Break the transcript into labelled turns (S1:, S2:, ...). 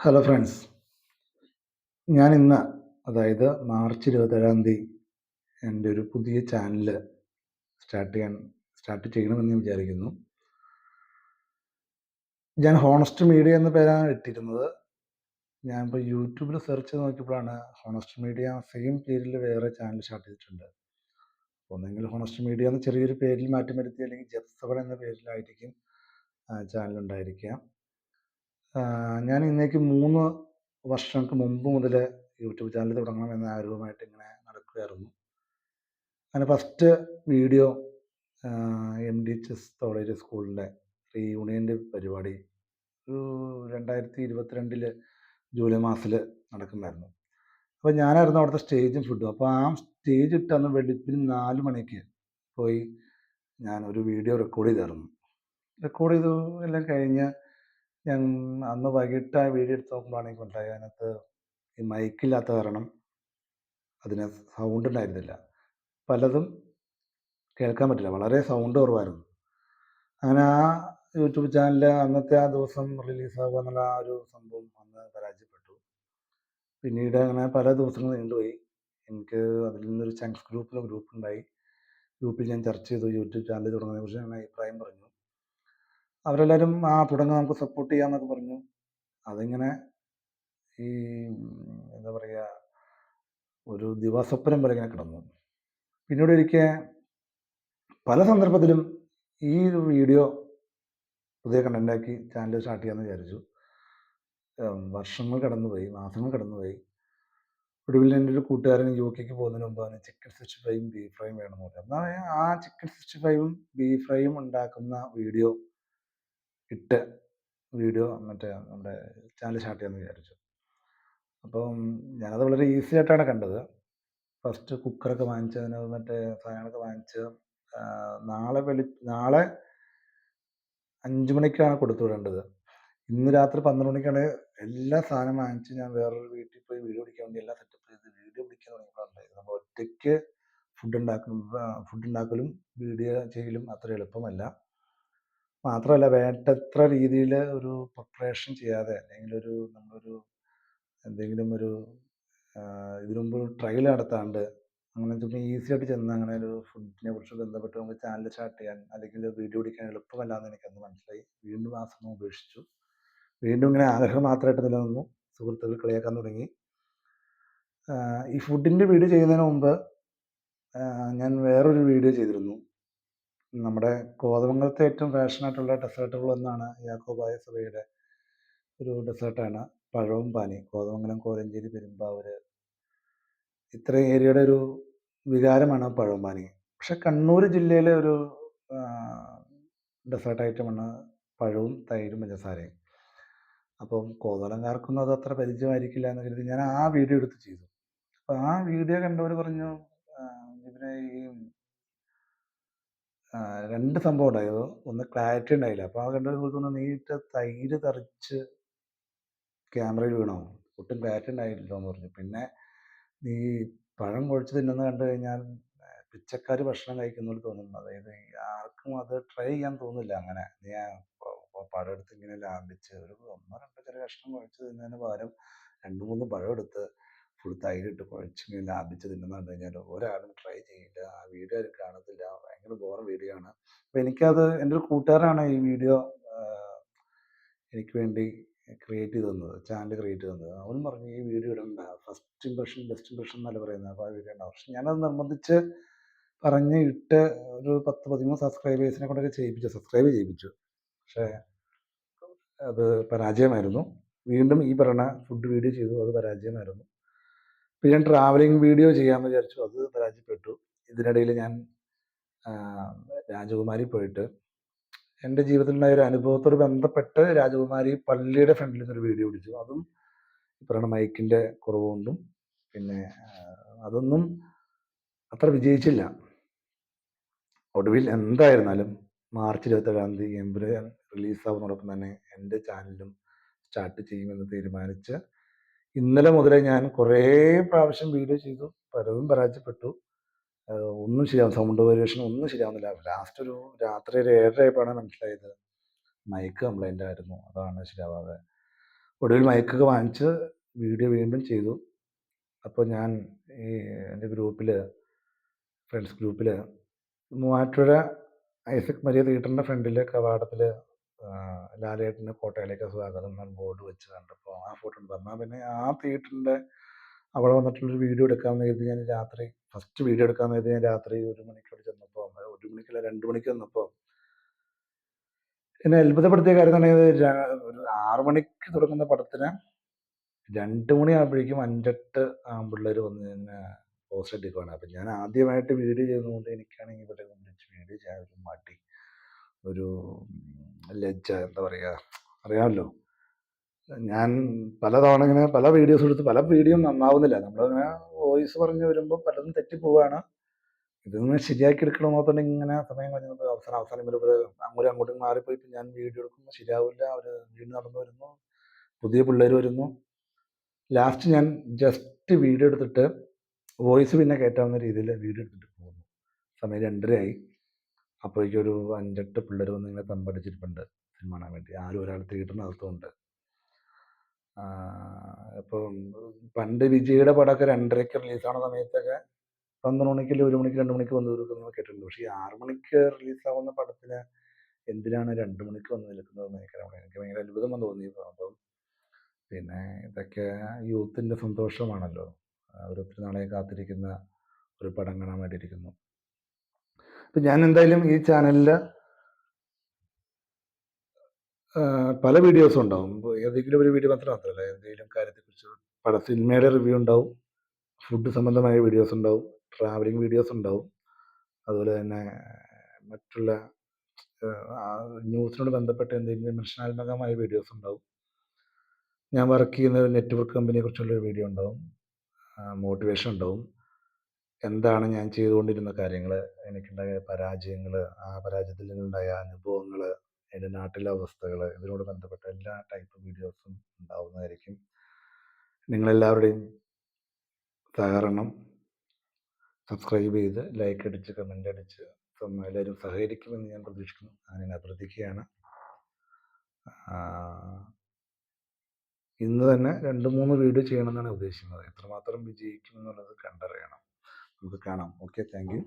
S1: Hello friends, ഞാൻ ഇന്ന് അതായത് മാർച്ച് 27 എൻ്റെ ഒരു പുതിയ ചാനൽ സ്റ്റാർട്ട് ചെയ്യണമെന്ന് ഞാൻ വിചാരിക്കുന്നു. ഞാൻ ഹോണസ്റ്റ് മീഡിയ എന്ന പേരാണ് ഇട്ടിരുന്നത്. ഞാൻ ഇപ്പോൾ യൂട്യൂബിൽ സെർച്ച് ചെയ്ത് നോക്കിയപ്പോഴാണ് ഹോണസ്റ്റ് മീഡിയ സെയിം പേരിൽ വേറെ ചാനൽ സ്റ്റാർട്ട് ചെയ്തിട്ടുണ്ട്. ഒന്നെങ്കിൽ ഹോണസ്റ്റ് മീഡിയ എന്ന ചെറിയൊരു പേരിൽ മാറ്റം വരുത്തി, അല്ലെങ്കിൽ ജെഫ്സവൺ എന്ന പേരിലായിരിക്കും ചാനൽ ഉണ്ടായിരിക്കുക. ഞാൻ ഇന്നേക്ക് 3 വർഷങ്ങൾക്ക് മുമ്പ് മുതൽ യൂട്യൂബ് ചാനൽ തുടങ്ങണം എന്ന ആഗ്രഹമായിട്ട് ഇങ്ങനെ നടക്കുകയായിരുന്നു. അങ്ങനെ ഫസ്റ്റ് വീഡിയോ MDHS കോളേജ് സ്കൂളിൻ്റെ റീയൂണിയൻ്റെ പരിപാടി ഒരു 2022 ജൂലൈ മാസത്തിൽ നടക്കുന്നുണ്ടായിരുന്നു. അപ്പോൾ ഞാനായിരുന്നു അവിടുത്തെ സ്റ്റേജും ഫുഡും. അപ്പോൾ ആ സ്റ്റേജ് ഇട്ട് അന്ന് വെളുപ്പിന് 4 മണിക്ക് പോയി ഞാൻ ഒരു വീഡിയോ റെക്കോർഡ് ചെയ്തായിരുന്നു. റെക്കോർഡ് ചെയ്തു എല്ലാം കഴിഞ്ഞ് ഞാൻ അന്ന് വൈകിട്ട് ആ വീഡിയോ എടുത്ത് നോക്കുമ്പോഴാണ് എനിക്ക് മനസ്സിലായത് അതിനകത്ത് ഈ മൈക്കില്ലാത്ത കാരണം അതിന് സൗണ്ട് ഉണ്ടായിരുന്നില്ല. പലതും കേൾക്കാൻ പറ്റില്ല, വളരെ സൗണ്ട് കുറവായിരുന്നു. അങ്ങനെ ആ യൂട്യൂബ് ചാനൽ അന്നത്തെ ആ ദിവസം റിലീസാകുക എന്നുള്ള ആ ഒരു സംഭവം അന്ന് പരാജയപ്പെട്ടു. പിന്നീട് അങ്ങനെ പല ദിവസങ്ങൾ നീണ്ടുപോയി. എനിക്ക് അതിൽ നിന്നൊരു ചങ്ക്സ് ഗ്രൂപ്പ് ഉണ്ടായി. ഗ്രൂപ്പിൽ ഞാൻ ചർച്ച ചെയ്തു, യൂട്യൂബ് ചാനൽ തുടങ്ങുന്നതിനെക്കുറിച്ച് ഞാൻ അഭിപ്രായം പറഞ്ഞു. അവരെല്ലാവരും തുടങ്ങാം, നമുക്ക് സപ്പോർട്ട് ചെയ്യാമെന്നൊക്കെ പറഞ്ഞു. അതിങ്ങനെ ഈ എന്താ പറയുക, ഒരു ദിവസപ്പരം പോലെ ഇങ്ങനെ കിടന്നു. പിന്നീട് ഒരിക്കൽ പല സന്ദർഭത്തിലും ഈ ഒരു വീഡിയോ പുതിയ കണ്ടൻ്റാക്കി ചാനൽ സ്റ്റാർട്ട് ചെയ്യാമെന്ന് വിചാരിച്ചു. വർഷങ്ങൾ കടന്നുപോയി, മാസങ്ങൾ കടന്നുപോയി. ഒടുവിൽ എൻ്റെ ഒരു കൂട്ടുകാരൻ UK പോകുന്നതിന് മുമ്പ് അവന് ചിക്കൻ 65 ബീഫ് ഫ്രൈയും വേണമെന്ന് പറഞ്ഞു. എന്നാൽ ആ ചിക്കൻ 65 ബീഫ് ഫ്രൈയും ഉണ്ടാക്കുന്ന വീഡിയോ മറ്റേ നമ്മുടെ ചാനൽ സ്റ്റാർട്ട് ചെയ്യാമെന്ന് വിചാരിച്ചു. അപ്പം ഞാനത് വളരെ ഈസി ആയിട്ടാണ് കണ്ടത്. ഫസ്റ്റ് കുക്കറൊക്കെ വാങ്ങിച്ച് അതിന് മറ്റേ സാധനങ്ങളൊക്കെ വാങ്ങിച്ച് നാളെ 5 മണിക്കാണ് കൊടുത്തു വിടേണ്ടത്. ഇന്ന് രാത്രി 12 മണിക്കാണ് എല്ലാ സാധനം വാങ്ങിച്ച് ഞാൻ വേറൊരു വീട്ടിൽ പോയി വീഡിയോ പിടിക്കാൻ വേണ്ടി എല്ലാം സെറ്റപ്പ് ചെയ്ത് വീഡിയോ പിടിക്കാൻ തുടങ്ങിയപ്പോഴാണ് നമ്മൾ ഒറ്റയ്ക്ക് ഫുഡ് ഉണ്ടാക്കലും വീഡിയോ ചെയ്യലും അത്ര എളുപ്പമല്ല. മാത്രമല്ല വേണ്ടത്ര രീതിയിൽ ഒരു പ്രിപ്പറേഷൻ ചെയ്യാതെ, അല്ലെങ്കിൽ നമ്മളൊരു എന്തെങ്കിലും ഒരു ഇതിനു മുമ്പ് ട്രയൽ നടത്താണ്ട് അങ്ങനെ ചുമ്മാ ഈസി ആയിട്ട് ചെന്ന് അങ്ങനെ ഒരു ഫുഡിനെ കുറിച്ച് ബന്ധപ്പെട്ട് നമുക്ക് ചാനൽ സ്റ്റാർട്ട് ചെയ്യാൻ അല്ലെങ്കിൽ വീഡിയോ പിടിക്കാൻ എളുപ്പമല്ല എന്ന് എനിക്കന്ന് മനസ്സിലായി. വീണ്ടും ആ ശ്രമം ഉപേക്ഷിച്ചു. വീണ്ടും ഇങ്ങനെ ആഗ്രഹം മാത്രമായിട്ട് നിലനിന്നു. സുഹൃത്തുക്കൾ കളിയാക്കാൻ തുടങ്ങി. ഈ ഫുഡിൻ്റെ വീഡിയോ ചെയ്യുന്നതിന് മുമ്പ് ഞാൻ വേറൊരു വീഡിയോ ചെയ്തിരുന്നു. നമ്മുടെ കോതമംഗലത്തെ ഏറ്റവും ഫാഷനായിട്ടുള്ള ഡെസേർട്ടുകളൊന്നാണ് യാക്കോബായ സഭയുടെ ഒരു ഡെസേർട്ടാണ് പഴവും പാനി. കോതമംഗലം, കോലഞ്ചേരി, പെരുമ്പാവൂർ ഇത്രയും ഏരിയയുടെ ഒരു വികാരമാണ് പഴവും പാനി. പക്ഷെ കണ്ണൂർ ജില്ലയിലെ ഒരു ഡെസേർട്ട് ഐറ്റമാണ് പഴവും തൈരും പഞ്ചസാരയും. അപ്പം കോതമംഗലംകാർക്കൊന്നും അത് അത്ര പരിചയമായിരിക്കില്ല എന്ന് കരുതി ഞാൻ ആ വീഡിയോ എടുത്ത് ചെയ്തു. അപ്പോൾ ആ വീഡിയോ കണ്ടവർ പറഞ്ഞു, ഇവരെ ഈ 2 സംഭവം ഉണ്ടായത്. ഒന്ന് ക്ലാരിറ്റി ഉണ്ടായില്ല. അപ്പോൾ ആ കണ്ടവർ ചോദിക്കുന്നു, നീട്ട് തൈര് തെറിച്ച് ക്യാമറയിൽ വീണോ? ഒട്ടും ക്ലാരിറ്റി ഉണ്ടായില്ലല്ലോ എന്ന് പറഞ്ഞു. പിന്നെ നീ പഴം കുഴച്ച് തിന്നുന്നത് കണ്ടു കഴിഞ്ഞാൽ പിച്ചക്കാർ ഭക്ഷണം കഴിക്കുന്ന പോലെ തോന്നും. അതായത് ആർക്കും അത് ട്രൈ ചെയ്യാൻ തോന്നില്ല. അങ്ങനെ നീ പഴം എടുത്ത് ഇങ്ങനെ ലാഭിച്ച് ഒരു 1-2 ചെറിയ കഷ്ണം കുഴച്ച് തിന്നതിന് പകരം 2-3 പഴം എടുത്ത് ഫുൾ തൈരിട്ട് കുഴച്ച് ഇങ്ങനെ ലാഭിച്ച് തിന്നുന്നത് കണ്ടു കഴിഞ്ഞാൽ ഒരാളും ട്രൈ ചെയ്യില്ല. ആ വീഡിയോ ആരും കാണത്തില്ല. ഭയങ്കര ബോറും വീഡിയോ ആണ്. അപ്പോൾ എനിക്കത് എൻ്റെ ഒരു കൂട്ടുകാരാണ് ഈ വീഡിയോ എനിക്ക് വേണ്ടി ക്രിയേറ്റ് ചെയ്ത് തന്നത്, ചാനൽ ക്രിയേറ്റ് ചെയ്ത് തന്നത്. അവൻ പറഞ്ഞു ഈ വീഡിയോ ഇടണ്ട, ഫസ്റ്റ് ഇംപ്രഷൻ ബെസ്റ്റ് ഇംപ്രഷൻ എന്നല്ല പറയുന്നത്, അപ്പോൾ ആ വീഡിയോ ഉണ്ടാവും. പക്ഷെ ഞാനത് നിർബന്ധിച്ച് പറഞ്ഞ് ഇട്ട് ഒരു 10-13 സബ്സ്ക്രൈബേഴ്സിനെ കൊണ്ടൊക്കെ സബ്സ്ക്രൈബ് ചെയ്യിപ്പിച്ചു. പക്ഷേ അത് പരാജയമായിരുന്നു. വീണ്ടും ഈ പറയുന്ന ഫുഡ് വീഡിയോ ചെയ്തു, അത് പരാജയമായിരുന്നു. പിന്നെ ഞാൻ ട്രാവലിംഗ് വീഡിയോ ചെയ്യാമെന്ന് വിചാരിച്ചു, അത് പരാജയപ്പെട്ടു. ഇതിനിടയിൽ ഞാൻ രാജകുമാരി പോയിട്ട് എൻ്റെ ജീവിതത്തിലുണ്ടായ ഒരു അനുഭവത്തോട് ബന്ധപ്പെട്ട് രാജകുമാരി പള്ളിയുടെ ഫ്രണ്ടിൽ നിന്നൊരു വീഡിയോ പിടിച്ചു. അതും ഈ പറയുന്ന മൈക്കിൻ്റെ കുറവ് കൊണ്ടും പിന്നെ അതൊന്നും അത്ര വിജയിച്ചില്ല. ഒടുവിൽ എന്തായിരുന്നാലും മാർച്ച് 27 എമ്പുരാൻ റിലീസാവുന്നതോടൊപ്പം തന്നെ എൻ്റെ ചാനലും സ്റ്റാർട്ട് ചെയ്യുമെന്ന് തീരുമാനിച്ച് ഇന്നലെ മുതലേ ഞാൻ കുറേ പ്രാവശ്യം വീഡിയോ ചെയ്തു. പലതും പരാജയപ്പെട്ടു. ഒന്നും ശരിയാവും, സൗണ്ട് വേരിയേഷൻ ഒന്നും ശരിയാവുന്നില്ല. ലാസ്റ്റ് ഒരു രാത്രി ഒരു 7:30 ആയപ്പോഴാണ് മനസ്സിലായത് മൈക്ക് കംപ്ലൈൻ്റ് ആയിരുന്നു, അതാണ് ശരിയാവാതെ. ഒടുവിൽ മൈക്കൊക്കെ വാങ്ങിച്ച് വീഡിയോ വീണ്ടും ചെയ്തു. അപ്പോൾ ഞാൻ ഈ എൻ്റെ ഫ്രണ്ട്സ് ഗ്രൂപ്പിൽ മൂവാറ്റുപുഴ ഐസക് മരിയ തിയേറ്ററിൻ്റെ ഫ്രണ്ടിലെ കവാടത്തിൽ ലാലേട്ടൻ്റെ കോട്ടയിലേക്ക് സ്വാഗതം എന്ന ബോർഡ് വെച്ച് കണ്ടപ്പോൾ ആ ഫോട്ടോ ഉണ്ട്. എന്നാൽ പിന്നെ ആ തിയേറ്ററിൻ്റെ അവിടെ വന്നിട്ടുള്ളൊരു വീഡിയോ എടുക്കാമെന്ന് കരുതി ഞാൻ രാത്രി ഫസ്റ്റ് വീഡിയോ എടുക്കാമെന്ന് കരുതി ഞാൻ രാത്രി 1 മണിക്കോട് ചെന്നപ്പോൾ 1 മണിക്കല്ല 2 മണിക്ക് ചെന്നപ്പോൾ എന്നെ അത്ഭുതപ്പെടുത്തിയ കാര്യം എന്ന് പറഞ്ഞാൽ ഒരു 6 മണിക്ക് തുടങ്ങുന്ന പടത്തിന് 2 മണിയാകുമ്പോഴേക്കും 5-8 ആൺപിള്ളേർ വന്ന് എന്നെ പോസ്റ്റ് അടിക്കുവാണ്. അപ്പം ഞാൻ ആദ്യമായിട്ട് വീഡിയോ ചെയ്യുന്നതുകൊണ്ട് എനിക്കാണെങ്കിൽ ഇവരെ വിളിച്ച് വീഡിയോ ചെയ്യാൻ ഒരു മടി, ഒരു ലജ്ജ, എന്താ പറയുക, അറിയാമല്ലോ. ഞാൻ പലതവണ ഇങ്ങനെ പല വീഡിയോസ് എടുത്ത് പല വീഡിയോയും നന്നാവുന്നില്ല. നമ്മളിങ്ങനെ വോയിസ് പറഞ്ഞ് വരുമ്പോൾ പലതും തെറ്റിപ്പോവാണ്. ഇതൊന്ന് ശരിയാക്കി എടുക്കണമെന്നുണ്ടെങ്കിൽ ഇങ്ങനെ സമയം കഴിഞ്ഞപ്പോൾ അവസാനം വരുമ്പോൾ അങ്ങോട്ടും മാറിപ്പോയി. ഇപ്പം ഞാൻ വീഡിയോ എടുക്കുമ്പോൾ ശരിയാവില്ല. അവർ വീണ്ടും നടന്നു വരുന്നു, പുതിയ പിള്ളേർ വരുന്നു. ലാസ്റ്റ് ഞാൻ ജസ്റ്റ് വീഡിയോ എടുത്തിട്ട് വോയിസ് പിന്നെ കയറ്റാവുന്ന രീതിയിൽ വീഡിയോ എടുത്തിട്ട് പോകുന്നു. സമയം 2:30 അപ്പോഴേക്കും ഒരു 5-8 പിള്ളേർ വന്ന് ഇങ്ങനെ തമ്പടിച്ചിരിപ്പുണ്ട് സിനിമ കാണാൻ വേണ്ടി. ആരും ഒരാൾ തിയേറ്ററിനകത്തുണ്ട്. ഇപ്പം പണ്ട് വിജയുടെ പടമൊക്കെ 2:30 റിലീസാവുന്ന സമയത്തൊക്കെ 12 മണിക്ക്, 1 മണിക്ക്, 2 മണിക്ക് വന്ന് തീർക്കുന്നത് കേട്ടിട്ടുണ്ട്. പക്ഷേ ഈ 6 മണിക്ക് റിലീസാവുന്ന പടത്തിന് എന്തിനാണ് 2 മണിക്ക് വന്ന് നിൽക്കുന്നതെന്ന് എനിക്ക് ഭയങ്കര അത്ഭുതം തോന്നി. അപ്പം പിന്നെ ഇതൊക്കെ യൂത്തിൻ്റെ സന്തോഷമാണല്ലോ. അവർ ഒത്തിരി നാളായി കാത്തിരിക്കുന്ന ഒരു പടം കാണാൻ വേണ്ടിയിരിക്കുന്നു. അപ്പം ഞാൻ എന്തായാലും ഈ ചാനലിൽ പല വീഡിയോസും ഉണ്ടാവും. ഏതെങ്കിലും ഒരു വീഡിയോ മാത്രമല്ല, എന്തെങ്കിലും കാര്യത്തെക്കുറിച്ച് സിനിമയുടെ റിവ്യൂ ഉണ്ടാവും, ഫുഡ് സംബന്ധമായ വീഡിയോസ് ഉണ്ടാവും, ട്രാവലിംഗ് വീഡിയോസ് ഉണ്ടാവും, അതുപോലെ തന്നെ മറ്റുള്ള ന്യൂസിനോട് ബന്ധപ്പെട്ട എന്തെങ്കിലും വിമർശനാത്മകമായ വീഡിയോസ് ഉണ്ടാവും. ഞാൻ വർക്ക് ചെയ്യുന്ന ഒരു നെറ്റ്വർക്ക് കമ്പനിയെക്കുറിച്ചുള്ളൊരു വീഡിയോ ഉണ്ടാവും, മോട്ടിവേഷൻ ഉണ്ടാവും, എന്താണ് ഞാൻ ചെയ്തുകൊണ്ടിരുന്ന കാര്യങ്ങൾ, എനിക്കുണ്ടായ പരാജയങ്ങൾ, ആ പരാജയത്തിൽ നിന്നുണ്ടായ അനുഭവങ്ങൾ, എൻ്റെ നാട്ടിലെ അവസ്ഥകൾ, ഇതിനോട് ബന്ധപ്പെട്ട എല്ലാ ടൈപ്പ് വീഡിയോസും ഉണ്ടാവുന്നതായിരിക്കും. നിങ്ങളെല്ലാവരുടെയും സഹകരണം, സബ്സ്ക്രൈബ് ചെയ്ത് ലൈക്ക് അടിച്ച് കമൻ്റ് അടിച്ച് എല്ലാവരും സഹകരിക്കുമെന്ന് ഞാൻ പ്രതീക്ഷിക്കുന്നു. ഞാൻ അഭ്യർത്ഥിക്കുകയാണ്. ഇന്ന് തന്നെ 2-3 വീഡിയോ ചെയ്യണമെന്നാണ് ഉദ്ദേശിക്കുന്നത്. എത്രമാത്രം വിജയിക്കും എന്നുള്ളത് കണ്ടറിയണം. നമുക്ക് കാണാം. Okay, thank you.